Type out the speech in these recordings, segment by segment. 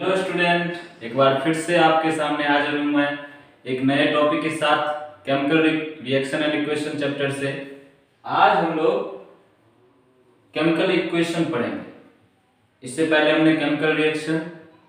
Hello student, एक बार फिर से आपके सामने हाजिर हूँ मैं एक नए टॉपिक के साथ chemical reaction and equation chapter से। आज हम लोग केमिकल इक्वेशन पढ़ेंगे। इससे पहले हमने chemical reaction,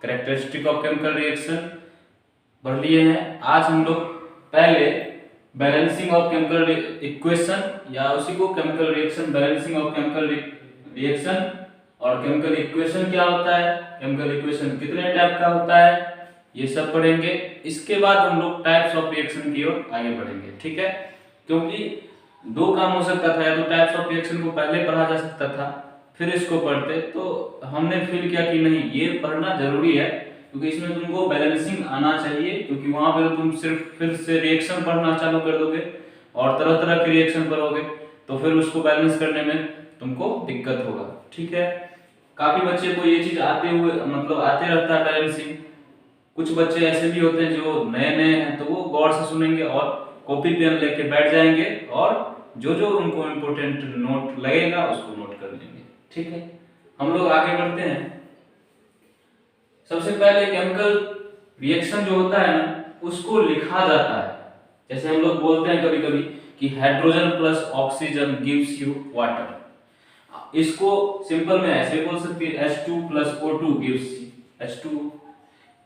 characteristic of chemical reaction पढ़ लिए हैं। आज हम लोग पहले बैलेंसिंग ऑफ केमिकल इक्वेशन या उसी को chemical reaction, balancing of chemical reaction और केमिकल इक्वेशन क्या होता है, केमिकल इक्वेशन कितने टाइप का होता है, ये सब पढ़ेंगे। इसके बाद हम लोग टाइप्स ऑफ रिएक्शन की ओर आगे बढ़ेंगे, ठीक है। क्योंकि दो काम हो सकता था, या तो टाइप्स ऑफ रिएक्शन को पहले पढ़ा जा सकता था फिर इसको पढ़ते, तो हमने फील किया कि नहीं, ये पढ़ना जरूरी है क्योंकि इसमें तुमको बैलेंसिंग आना चाहिए। क्योंकि वहां पर तुम सिर्फ फिर से रिएक्शन पढ़ना चालू कर दोगे और तरह तरह के रिएक्शन पढ़ोगे तो फिर उसको बैलेंस करने में तुमको दिक्कत होगा, ठीक है। काफी बच्चे को ये चीज आते हुए मतलब आते रहता है बैलेंसिंग। कुछ बच्चे ऐसे भी होते हैं जो नए नए हैं तो वो गौर से सुनेंगे और कॉपी पेन लेके बैठ जाएंगे और जो जो उनको इम्पोर्टेंट नोट लगेगा उसको नोट कर लेंगे, ठीक है। हम लोग आगे बढ़ते हैं। सबसे पहले केमिकल रिएक्शन जो होता है ना उसको लिखा जाता है। जैसे हम लोग बोलते हैं कभी कभी कि hydrogen plus oxygen gives you water. इसको सिंपल में ऐसे बोल सकते हैं H2 plus O2 gives H2।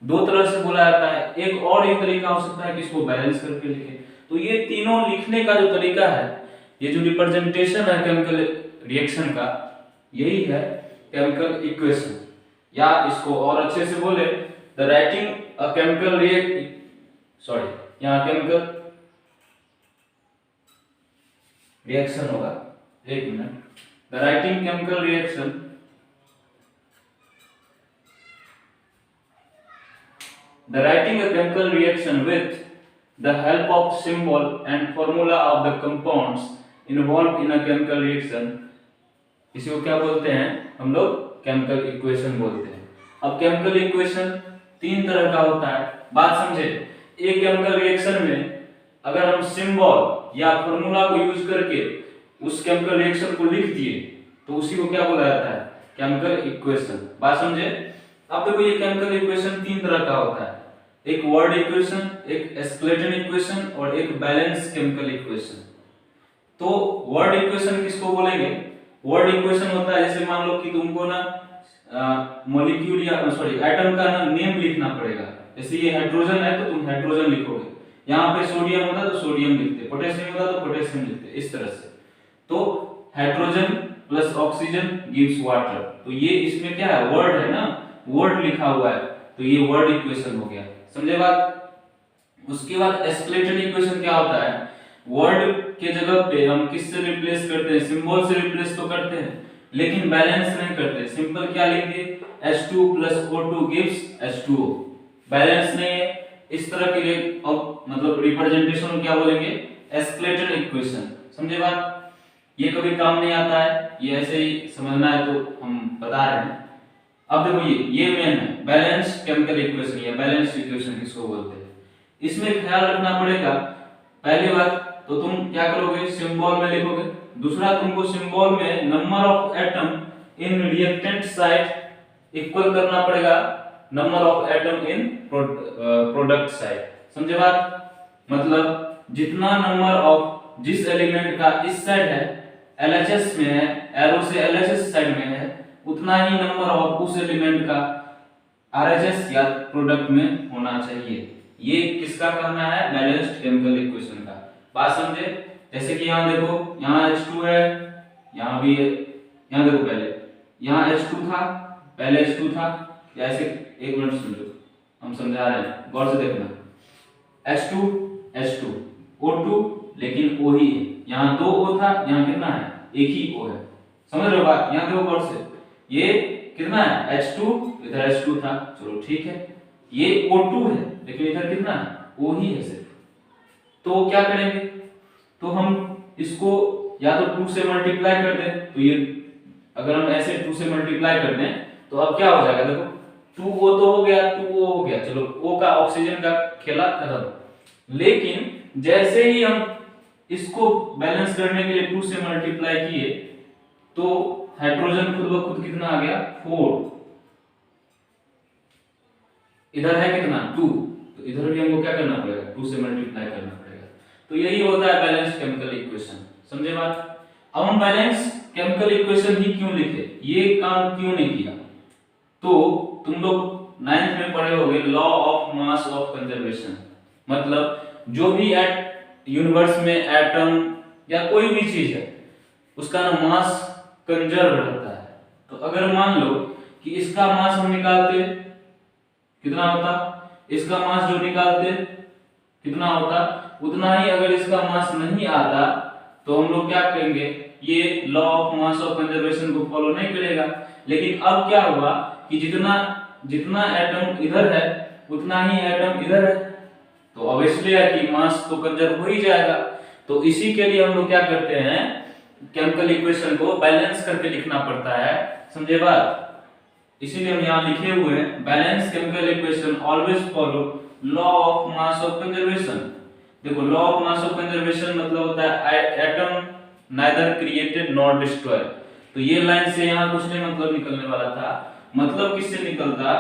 दो तरह से बोला जाता है। एक और ये तरीका हो सकता है कि इसको बैलेंस करके लिखे। तो ये तीनों लिखने का जो तरीका है, ये जो रिप्रेजेंटेशन है केमिकल रिएक्शन का, यही है केमिकल इक्वेशन। या इसको और अच्छे से बोले द राइटिंग अ केमिकल यहाँ केमिकल रिएक्शन होगा, एक minute. The writing chemical reaction a chemical reaction with the help of symbol and formula of the compounds involved in a chemical reaction, इसी को क्या बोलते हैं हम लोग? केमिकल इक्वेशन बोलते हैं। अब केमिकल इक्वेशन तीन तरह का होता है, बात समझे। एक केमिकल रिएक्शन में अगर हम सिंबल या फॉर्मूला को यूज करके उस केमिकल रिएक्शन को लिख दिए तो उसी को क्या बोला जाता है? Chemical equation. बात समझे। अब देखो ये केमिकल इक्वेशन तीन तरह का होता है, एक वर्ड इक्वेशन, एक स्केलेटन इक्वेशन और एक बैलेंस केमिकल इक्वेशन। तो वर्ड इक्वेशन किसको बोलेंगे? वर्ड इक्वेशन होता है जैसे मान लो कि तुमको ना मॉलिक्यूल या एटम का ना नेम लिखना पड़ेगा। जैसे ये हाइड्रोजन है तो तुम हाइड्रोजन लिखोगे, यहाँ पे सोडियम होता तो सोडियम लिखते, पोटेशियम होता तो पोटेशियम लिखते, इस तरह से। तो hydrogen plus oxygen gives water, तो ये इसमें क्या है? वर्ड है ना, वर्ड लिखा हुआ है, तो ये वर्ड इक्वेशन हो गया, समझे बात। उसके बाद स्केलेटन इक्वेशन क्या होता है? वर्ड के जगह पे हम किससे रिप्लेस करते हैं? सिंबल से रिप्लेस तो करते हैं लेकिन बैलेंस नहीं करते। सिंपल क्या लिख दिए? H2 plus O2 gives H2O, balance नहीं है। इस तरह के लिए अब मतलब रिप्रेजेंटेशन क्या बोलेंगे? स्केलेटन इक्वेशन, समझे बात। ये कभी काम नहीं आता है, ये ऐसे ही समझना है तो हम बता रहे हैं। अब देखो ये मेन है बैलेंस केमिकल इक्वेशन या बैलेंस इक्वेशन किसको बोलते हैं। इसमें ख्याल रखना पड़ेगा, पहली बात तो तुम क्या करोगे? सिंबल में लिखोगे। दूसरा, तुमको सिंबल में number of atom in reactant side equal करना पड़ेगा number of atom in product side, समझे बात। मतलब जितना नंबर ऑफ जिस एलिमेंट का इस साइड है LHS में है, एरो से LHS साइड में है, उतना ही नंबर ऑफ उस एलिमेंट का RHS या प्रोडक्ट में होना चाहिए। ये किसका कहना है? बैलेंस्ड केमिकल इक्वेशन का। बात समझे। जैसे कि यहाँ देखो, यहाँ H2 है, यहाँ भी है, यहाँ देखो पहले यहाँ H2 था, पहले H2 था, या ऐसे एक मिनट समझो, हम समझा रहे हैं, गौर से देखना। H2 O2 लेकिन O ही है, यहाँ दो O था, यहाँ कितना है? एक ही O है, समझ रहे हो बात। यहाँ देखो गौर से, ये कितना है? H2, इधर H2 था, चलो ठीक है। ये O2 है लेकिन इधर कितना है? O ही है सिर्फ। तो क्या करेंगे? तो हम इसको या तो 2 से मल्टीप्लाई कर दें, तो ये अगर हम ऐसे 2 से मल्टीप्लाई कर दें तो अब क्या हो जाएगा? देखो 2O तो हो गया, 2O हो गया, चलो O का ऑक्सीजन का खेला खत्म। लेकिन जैसे ही हम इसको बैलेंस करने के लिए 2 से मल्टीप्लाई किए तो हाइड्रोजन खुद ब खुद कितना आ गया? 4। इधर है कितना 2, तो इधर भी हमको क्या करना पड़ेगा 2 से मल्टीप्लाई करना पड़ेगा। तो यही होता है बैलेंस केमिकल इक्वेशन। समझे बात? अब हम बैलेंस केमिकल इक्वेशन ही क्यों लिखे, ये काम क्यों नहीं किया? तो तुम लोग 9th में पढ़े होगे law of mass of conservation, मतलब जो भी यूनिवर्स में एटम या कोई भी चीज है उसका ना मास कंजर्व रहता है। तो अगर मान लो कि इसका मास हम निकालते कितना होता, इसका मास जो निकालते कितना होता, उतना ही अगर इसका मास नहीं आता तो हम लोग क्या करेंगे, ये law of mass of conservation को फॉलो नहीं करेगा। लेकिन अब क्या हुआ कि जितना जितना एटम इधर है उतना ही एटम इधर है, तो ऑब्वियसली है कि मास तो कंजर्व हो ही जाएगा। तो इसी के लिए हम लोग क्या करते हैं, केमिकल इक्वेशन को बैलेंस करके लिखना पड़ता है। समझे बात? इसीलिए हम यहाँ लिखे हुए हैं balance chemical equation always follow law of mass of conservation. देखो law of mass of conservation मतलब होता है atom neither created nor destroy. तो ये लाइन से यहाँ कुछ नहीं मतलब निकलने वाला था, मतलब किससे निकलता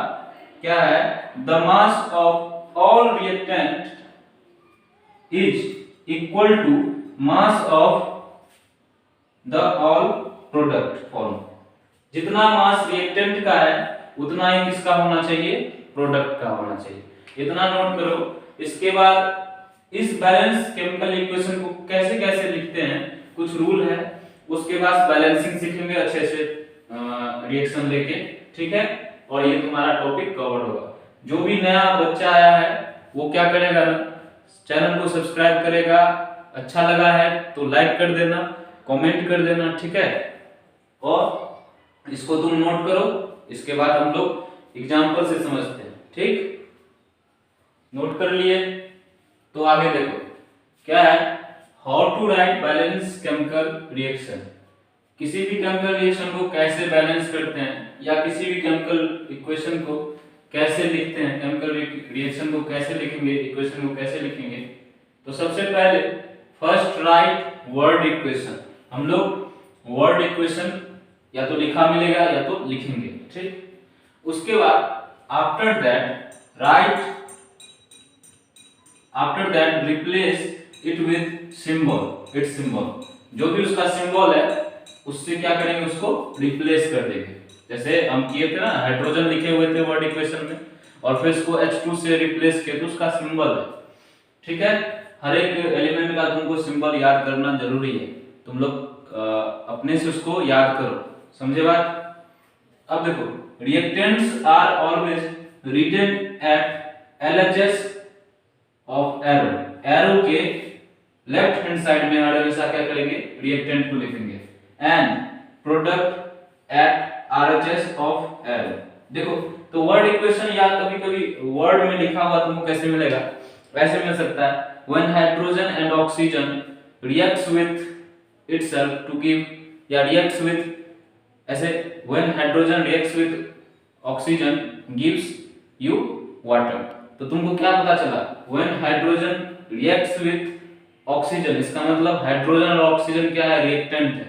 क्या है, the mass of all reactant is equal to mass of the all product form. जितना मास रिएक्टेंट का है उतना ही किसका होना चाहिए, प्रोडक्ट का होना चाहिए। इतना नोट करो। इसके बाद इस बैलेंस केमिकल इक्वेशन को कैसे कैसे लिखते हैं, कुछ रूल है, उसके बाद बैलेंसिंग सीखेंगे अच्छे से रिएक्शन लेके, ठीक है। और ये तुम्हारा टॉपिक कवर होगा। जो भी नया बच्चा आया है वो क्या करेगा ना, चैनल को सब्सक्राइब करेगा, अच्छा लगा है तो लाइक कर देना, कमेंट कर देना, ठीक है। और इसको तुम नोट करो, इसके बाद हम लोग एग्जांपल से समझते हैं, ठीक। नोट कर लिए तो आगे देखो क्या है, how to write balance chemical reaction. किसी भी केमिकल रिएक्शन को कैसे बैलेंस करते हैं या किसी भी केमिकल इक्वेशन को कैसे लिखते हैं, केमिकल रिएक्शन को कैसे लिखेंगे, इक्वेशन को कैसे लिखेंगे। तो सबसे पहले फर्स्ट राइट वर्ड इक्वेशन। हम लोग वर्ड इक्वेशन या तो लिखा मिलेगा या तो लिखेंगे, ठीक। उसके बाद after that replace it with symbol, it's symbol. जो भी उसका सिंबल है उससे क्या करेंगे, उसको रिप्लेस कर देंगे। जैसे हम किए थे ना, हाइड्रोजन लिखे हुए थे वर्ड इक्वेशन में और फिर इसको H2 से रिप्लेस किया तो उसका सिंबल है, ठीक है। हर एक एलिमेंट का तुमको सिंबल याद करना जरूरी है, तुम लोग अपने से उसको याद करो, समझे बात। अब देखो reactants are always written at LHS of arrow. Arrow के लेफ्ट हैंड साइड में हमेशा क्या करेंगे, रिएक्टेंट को लिखेंगे, and product at RHS of arrow. देखो तो वर्ड इक्वेशन या कभी कभी वर्ड में लिखा हुआ तुमको कैसे मिलेगा, वैसे मिल सकता है when hydrogen and oxygen reacts with itself to give, या reacts with, ऐसे when hydrogen reacts with oxygen gives you water। तो तुमको क्या पता चला, when hydrogen reacts with oxygen, इसका मतलब हाइड्रोजन और ऑक्सीजन क्या है, रिएक्टेंट है,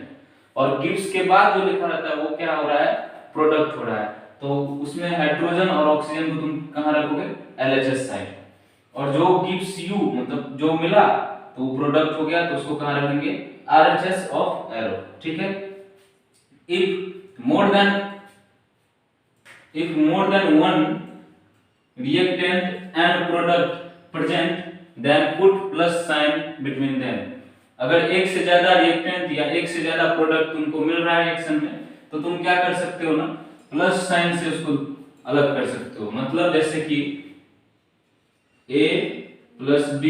और गिव्स के बाद जो लिखा रहता है वो क्या हो रहा है, प्रोडक्ट हो रहा है। तो उसमें हाइड्रोजन और ऑक्सीजन को तुम कहां रखोगे, LHS साइड, और जो गिव्स यू मतलब जो मिला तो वो प्रोडक्ट हो गया, तो उसको कहां रखेंगे, RHS ऑफ एरो, ठीक है। If more than one reactant and product present then put plus sign between them. अगर एक से ज्यादा रिएक्टेंट या एक से ज्यादा प्रोडक्ट तुमको मिल रहा है रिएक्शन में, तो तुम क्या कर सकते हो ना, प्लस साइन से उसको अलग कर सकते हो। मतलब जैसे कि A plus B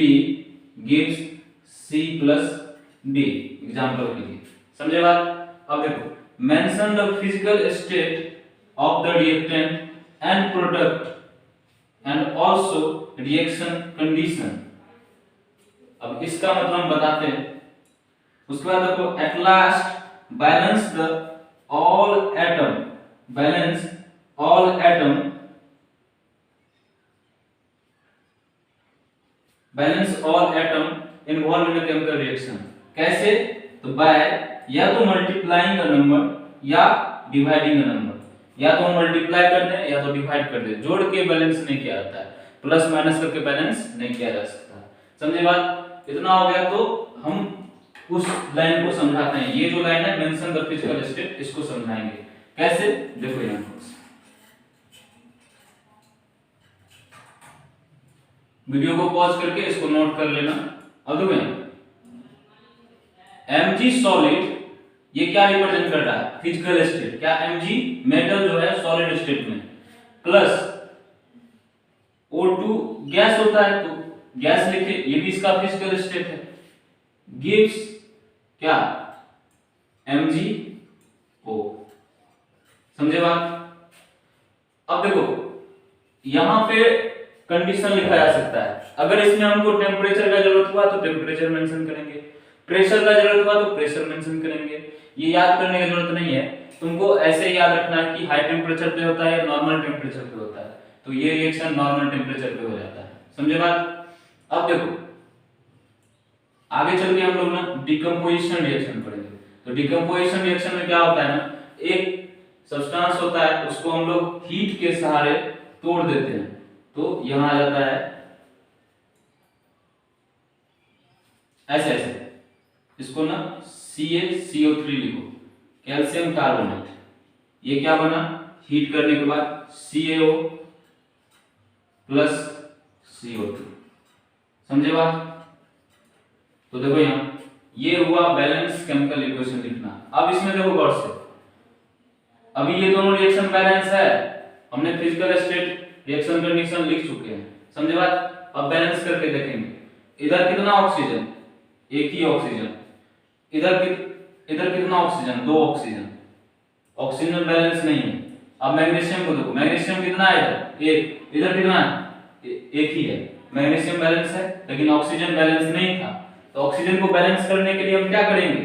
gives C plus D, example के लिए, समझे बात। अब देखो mention the physical state of the reactant and product and also reaction condition. अब इसका मतलब हम बताते हैं। उसके बाद देखो at last balance all atom involve in chemical reaction. कैसे, तो बाय या तो मल्टीप्लाइंग अ नंबर या डिवाइडिंग अ नंबर। या तो हम मल्टीप्लाई कर दें या तो डिवाइड कर दें, जोड़ के बैलेंस नहीं किया जाता है, प्लस माइनस करके बैलेंस नहीं किया जा सकता। समझे बात? इतना हो गया तो हम उस लाइन को समझाते हैं। ये जो लाइन है मेंशन द फिजिकल स्टेट, इसको समझाएंगे कैसे, देखो यहां वीडियो को पॉज करके इसको नोट कर लेना। अब देखो mg सॉलिड ये क्या रिप्रेजेंट कर रहा है, फिजिकल स्टेट। क्या mg मेटल जो है सॉलिड स्टेट में, प्लस O2 गैस होता है तो गैस लिखे, ये भी इसका फिजिकल स्टेट है, गिव्स क्या MgO। समझे बात? अब देखो यहां पे कंडीशन लिखा जा सकता है, अगर इसमें हमको टेम्परेचर का जरूरत हुआ तो टेम्परेचर मेंशन करेंगे, प्रेशर का जरूरत हुआ तो प्रेशर मेंशन करेंगे। ये याद करने की जरूरत नहीं है, तुमको ऐसे ही याद रखना है कि हाई टेम्परेचर पे होता है, नॉर्मल टेम्परेचर पे होता है, तो ये रिएक्शन नॉर्मल टेम्परेचर पे हो जाता है। समझे बात? अब देखो आगे चल के हम लोग ना डिकम्पोजिशन रिएक्शन पढ़ेंगे। तो डिकम्पोजिशन रिएक्शन में क्या होता है ना, एक सब्सटेंस होता है उसको हम लोग हीट के सहारे तोड़ देते हैं, तो यहां आ जाता है ऐसे ऐसे, इसको ना CaCO3 लिखो, कैल्शियम कार्बोनेट। ये क्या बना, हीट करने के बाद CaO प्लस CO2। समझे बात? तो देखो यहां ये हुआ बैलेंस केमिकल इक्वेशन लिखना। अब इसमें देखो गौर से, अभी ये दोनों रिएक्शन बैलेंस है, हमने फिजिकल स्टेट रिएक्शन कंडीशन लिख चुके हैं। समझे बात? अब बैलेंस करके देखेंगे, इधर कितना ऑक्सीजन, एक ही ऑक्सीजन, इधर कितना ऑक्सीजन, दो ऑक्सीजन, ऑक्सीजन बैलेंस नहीं है। अब मैग्नीशियम को देखो, मैग्नीशियम कितना है एक, इधर कितना है एक ही है, मैग्नीशियम बैलेंस है, लेकिन ऑक्सीजन बैलेंस नहीं था। तो ऑक्सीजन को बैलेंस करने के लिए हम क्या करेंगे,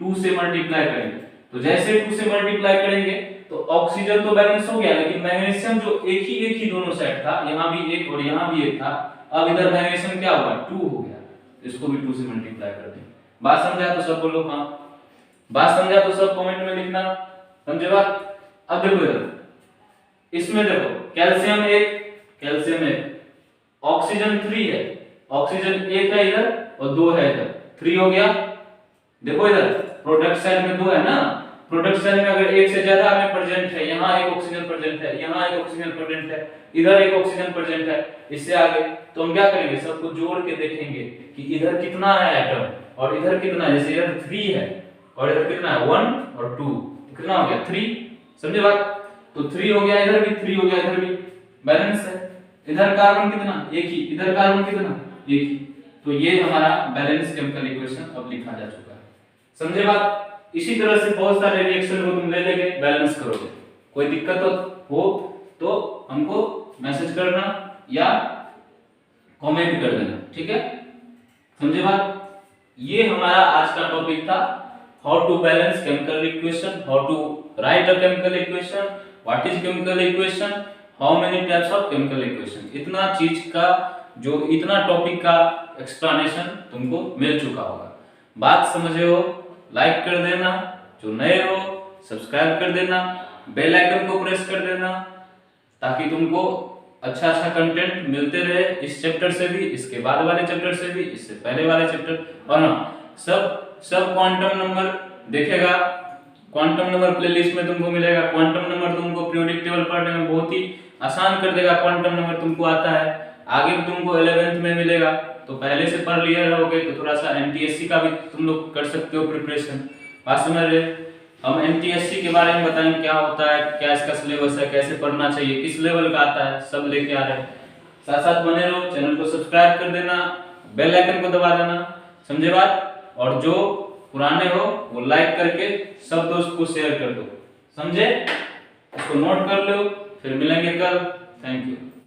2 से मल्टीप्लाई करेंगे। तो जैसे 2 से मल्टीप्लाई करेंगे तो ऑक्सीजन तो बैलेंस हो गया, लेकिन मैग्नीशियम जो एक ही दोनों साइड था, यहाँ भी एक और यहाँ भी एक था, अब इधर मैग्नीशियम क्या हुआ 2 हो गया, इसको भी 2 से मल्टीप्लाई कर देंगे। बात समझा तो सब बोलो हाँ, बात समझा तो सब कमेंट में लिखना। समझे बात? अब देखो इधर इसमें देखो कैल्शियम एक, ऑक्सीजन 3 है, ऑक्सीजन 1 है इधर और 2 है इधर, 3 हो गया। देखो इधर प्रोडक्ट साइड में 2 है ना, प्रोडक्ट साइड में अगर एक से ज्यादा में प्रेजेंट है, यहाँ एक ऑक्सीजन प्रेजेंट है, यहाँ एक ऑक्सीजन प्रेजेंट है, इधर एक ऑक्सीजन प्रेजेंट है, इससे आगे तो हम क्या करेंगे, सबको जोड़ के देखेंगे कि इधर कितना है एटम और इधर कितना है। जैसे इधर 3 है और इधर कितना है 1 और 2, कितना हो गया 3। समझे बात? तो 3 हो गया, इधर भी 3 हो गया, इधर भी बैलेंस है। इधर कार्बन कितना, एक ही, इधर कार्बन कितना, एक ही। तो ये हमारा बैलेंस केमिकल इक्वेशन अब लिखा जा चुका है। समझे बात? इसी तरह से बहुत सारे रिएक्शन को तुम ले लेके बैलेंस करोगे। कोई दिक्कत हो तो हमको मैसेज करना या कमेंट कर देना, ठीक है? समझे बात? ये हमारा आज का टॉपिक था, how to balance chemical equation, how to write a chemical equation, what is chemical equation, how many types of chemical equation. इतना चीज का जो इतना टॉपिक का एक्सप्लेनेशन तुमको मिल चुका होगा। बात समझे हो लाइक कर देना, जो नए हो सब्सक्राइब कर देना, बेल आइकन को प्रेस कर देना, ताकि तुमको अच्छा कंटेंट मिलते रहे इस चैप्टर से भी, इसके बाद वाले चैप्टर से भी, इससे पहले वाले चैप्टर। और हाँ, सब क्वांटम नंबर देखेगा, क्वांटम नंबर प्लेलिस्ट में तुमको मिलेगा। क्वांटम नंबर तुमको पीरियोडिक टेबल पढ़ने में बहुत ही आसान कर देगा। क्वांटम नंबर तुमको आता है, आगे भी तुमको 11th में मिलेगा, तो पहले से पढ़ लिए रहोगे तो थोड़ा सा एमटीएससी का भी तुम लोग कर सकते हो प्रिपरेशन। बात समझ रहे? हम एमटीएससी के बारे में बताएंगे क्या होता है, क्या इसका सिलेबस है, कैसे पढ़ना चाहिए, किस लेवल का आता है, सब लेके आ रहे हैं। साथ साथ बने रहो, चैनल को सब्सक्राइब कर देना, बेल आइकन को दबा देना। समझे बात? और जो पुराने हो वो लाइक करके सब दोस्त को शेयर कर दो। समझे? इसको नोट कर लो, फिर मिलेंगे कल। Thank you.